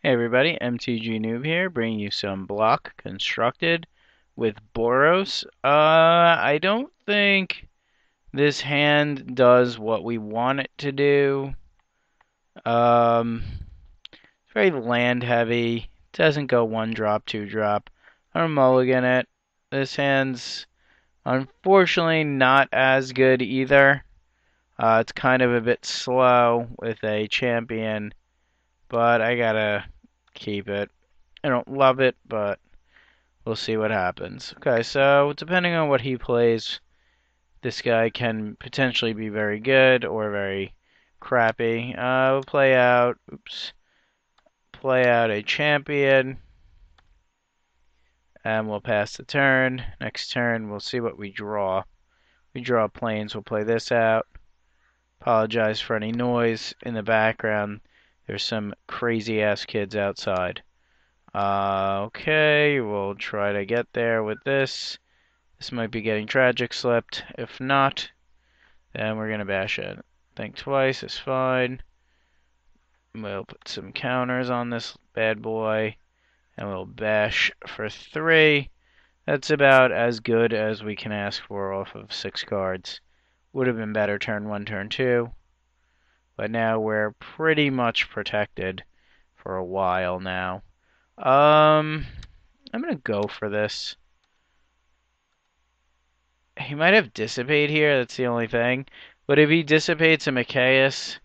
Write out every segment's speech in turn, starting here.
Hey everybody, mtg noob here, bringing you some block constructed with Boros. I don't think this hand does what we want it to do. It's very land heavy. Doesn't go one drop, two drop. I don't mulligan it. This hand's unfortunately not as good either. It's kind of a bit slow with a champion, but I gotta keep it. I don't love it, but we'll see what happens. Okay, so depending on what he plays, this guy can potentially be very good or very crappy. We'll play out a champion, and we'll pass the turn. Next turn, we'll see what we draw. We draw planes. We'll play this out. Apologize for any noise in the background. There's some crazy ass kids outside. Okay, we'll try to get there with this. This might be getting tragic slipped. If not, then we're going to bash it. Think twice is fine. We'll put some counters on this bad boy, and we'll bash for 3. That's about as good as we can ask for off of 6 cards. Would have been better turn 1, turn 2. But now we're pretty much protected for a while now. I'm going to go for this. He might have Dissipate here, that's the only thing. But if he dissipates a Machias,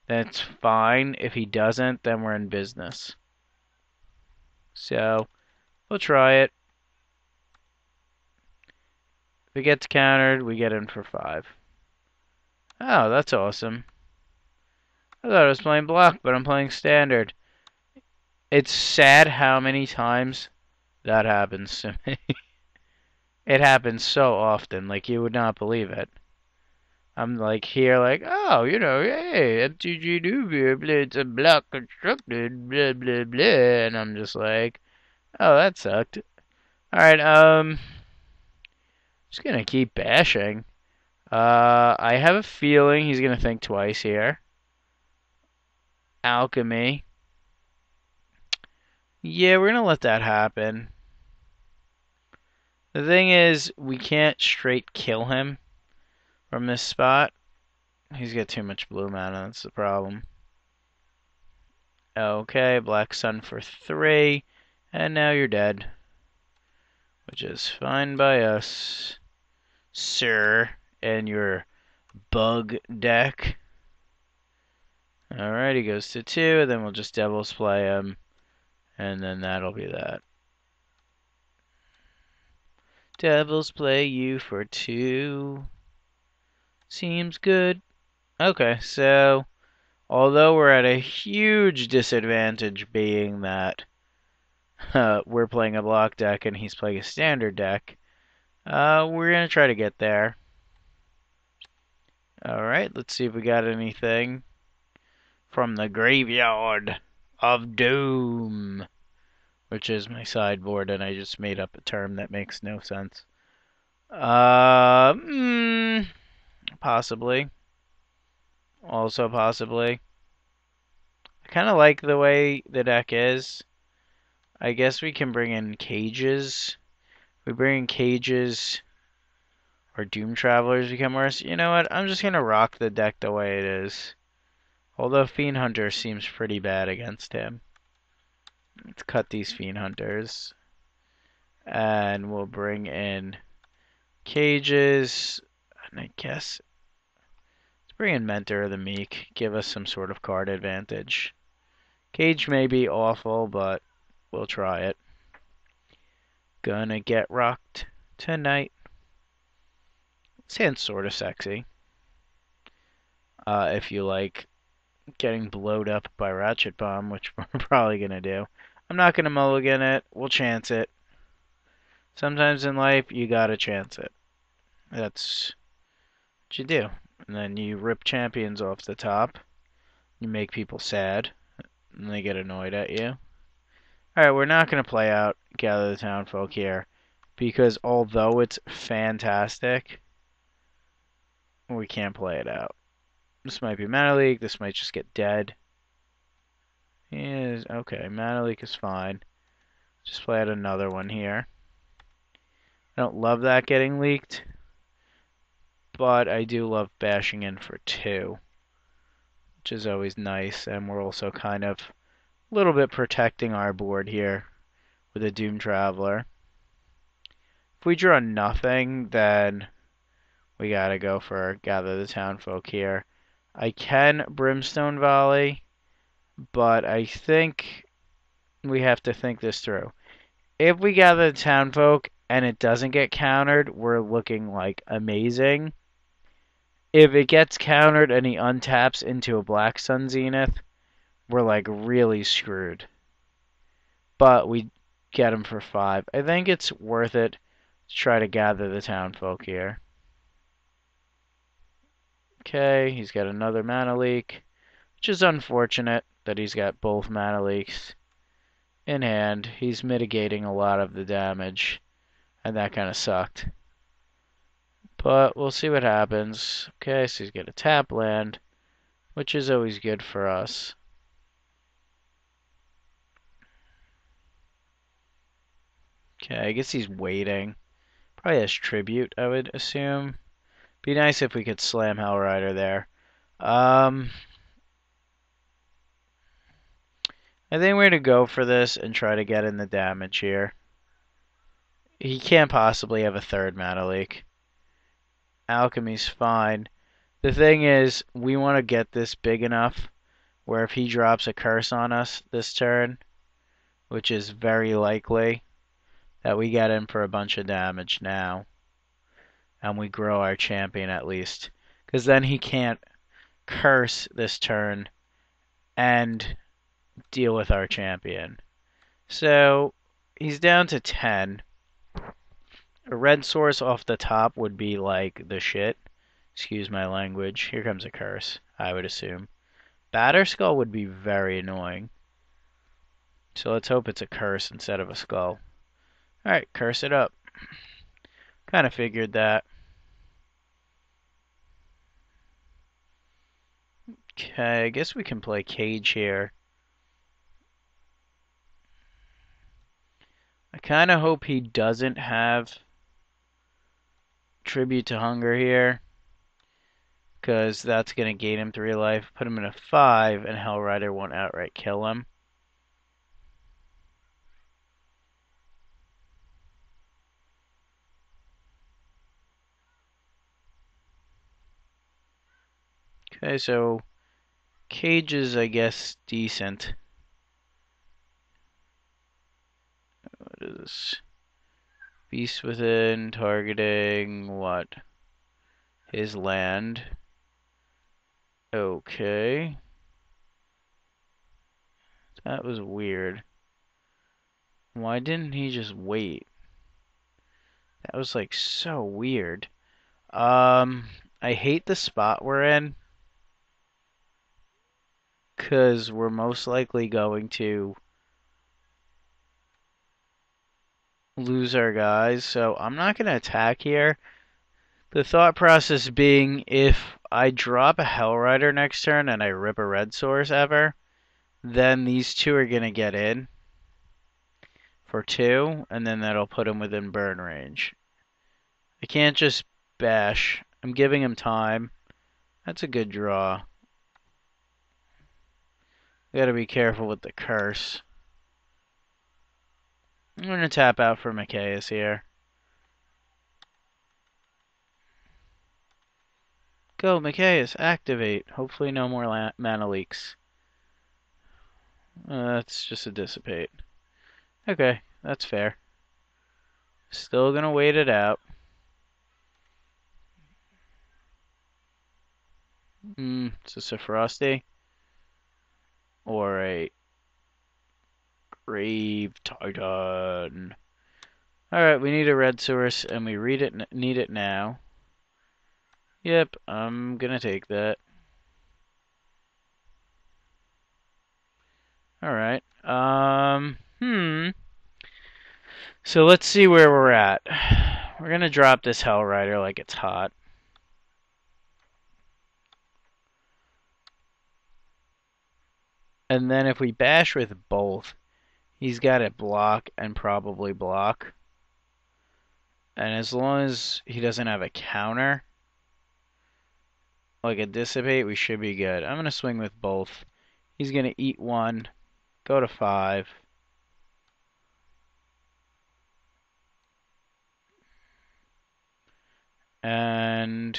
that's fine. If he doesn't, then we're in business. So, we'll try it. If it gets countered, we get in for 5. Oh, that's awesome. I thought I was playing block, but I'm playing standard. It's sad how many times that happens to me. It happens so often, like you would not believe it. I'm like here, like, oh, hey, mtg noob played some block constructed, blah blah blah, and I'm just like, oh, that sucked. All right, just gonna keep bashing. I have a feeling he's gonna think twice here. Alchemy. Yeah, we're gonna let that happen. The thing is, we can't straight kill him from this spot. He's got too much blue mana, that's the problem. Okay, Black Sun for 3, and now you're dead. Which is fine by us, sir, and your bug deck. Alright, he goes to 2, then we'll just Devil's Play him, and then that'll be that. Devil's Play you for 2. Seems good. Okay, so although we're at a huge disadvantage being that we're playing a block deck and he's playing a standard deck, we're going to try to get there. Alright, let's see if we got anything from the Graveyard of Doom, which is my sideboard, and I just made up a term that makes no sense. Possibly. Also possibly. I kind of like the way the deck is. I guess we can bring in cages. If we bring in cages, or Doom Travelers become worse. You know what? I'm just going to rock the deck the way it is. Although Fiend Hunter seems pretty bad against him. Let's cut these Fiend Hunters. And we'll bring in cages. And I guess let's bring in Mentor of the Meek. Give us some sort of card advantage. Cage may be awful, but we'll try it. Gonna get rocked tonight. Sounds sort of sexy. If you like getting blowed up by Ratchet Bomb, which we're probably gonna do. I'm not gonna mulligan it. We'll chance it. Sometimes in life, you gotta chance it. That's what you do. And then you rip champions off the top. You make people sad. And they get annoyed at you. Alright, we're not gonna play out Gather the Townfolk here. Because although it's fantastic, we can't play it out. This might be Mana League. This might just get dead. Yeah, Okay, mana leak is fine. Just play out another one here. I don't love that getting leaked, but I do love bashing in for 2, which is always nice, and we're also kind of a little bit protecting our board here with a Doom Traveler. If we draw nothing, then we gotta go for Gather the Townfolk here. I can Brimstone Volley, but I think we have to think this through. If we gather the Townfolk and it doesn't get countered, we're looking like amazing. If it gets countered and he untaps into a Black Sun Zenith, we're like really screwed. But we get him for 5. I think it's worth it to try to gather the Townfolk here. Okay, he's got another mana leak, which is unfortunate that he's got both mana leaks in hand. He's mitigating a lot of the damage, and that kind of sucked. But we'll see what happens. Okay, so he's got a tap land, which is always good for us. Okay, I guess he's waiting. Probably has Tribute, I would assume. Be nice if we could slam Hellrider there. I think we're going to go for this and try to get in the damage here. He can't possibly have a 3rd mana leak. Alchemy's fine. The thing is, we want to get this big enough where if he drops a curse on us this turn, which is very likely, that we get in for a bunch of damage now. And we grow our champion at least. Because then he can't curse this turn and deal with our champion. So he's down to 10. A red source off the top would be like the shit. Excuse my language. Here comes a curse, I would assume. Batterskull would be very annoying. So let's hope it's a curse instead of a skull. Alright, curse it up. Kind of figured that. Okay, I guess we can play Cage here. I kind of hope he doesn't have Tribute to Hunger here, because that's going to gain him 3 life, put him in a 5, and Hellrider won't outright kill him. Okay, so Cage is, I guess, decent. What is this? Beast Within, targeting what? His land. Okay. That was weird. Why didn't he just wait? That was like so weird. I hate the spot we're in, because we're most likely going to lose our guys, so I'm not going to attack here. The thought process being, if I drop a Hellrider next turn and I rip a red source ever, then these 2 are going to get in for 2, and then that'll put him within burn range. I can't just bash. I'm giving him time. That's a good draw. Gotta be careful with the curse. I'm gonna tap out for Mikaeus here. Go, Mikaeus, activate. Hopefully no more mana leaks. That's just a dissipate. Okay, that's fair. Still gonna wait it out. Is this a Frosty? Or a Grave Titan? Alright, we need a red source, and we need it now. Yep, I'm gonna take that. Alright, so let's see where we're at. We're gonna drop this Hellrider like it's hot. And then if we bash with both, he's got to block and probably block. And as long as he doesn't have a counter, like a dissipate, we should be good. I'm going to swing with both. He's going to eat one, go to 5. And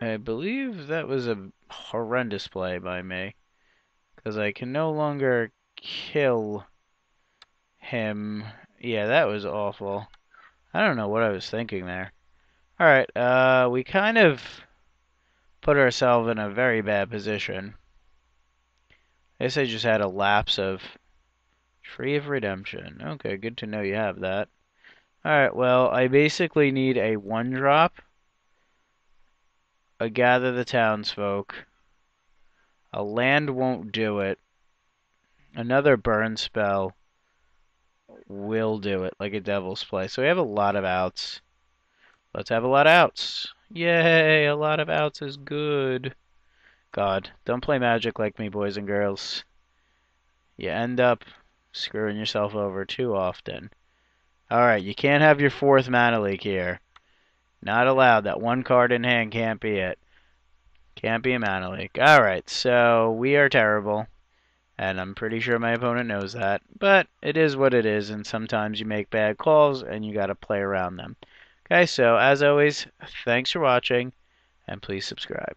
I believe that was a horrendous play by me, because I can no longer kill him. Yeah, that was awful. I don't know what I was thinking there. Alright, we kind of put ourselves in a very bad position. I guess I just had a lapse of Tree of Redemption. Okay, good to know you have that. Alright, well, I basically need a 1-drop, a Gather the Townsfolk, a land won't do it, another burn spell will do it, like a Devil's Play. So we have a lot of outs. Let's have a lot of outs. Yay, a lot of outs is good. God, don't play Magic like me, boys and girls. You end up screwing yourself over too often. Alright, you can't have your 4th mana leak here. Not allowed. That 1 card in hand can't be it. Can't be a mana leak. Alright, so we are terrible. And I'm pretty sure my opponent knows that. But it is what it is, and sometimes you make bad calls and you gotta play around them. Okay, so as always, thanks for watching, and please subscribe.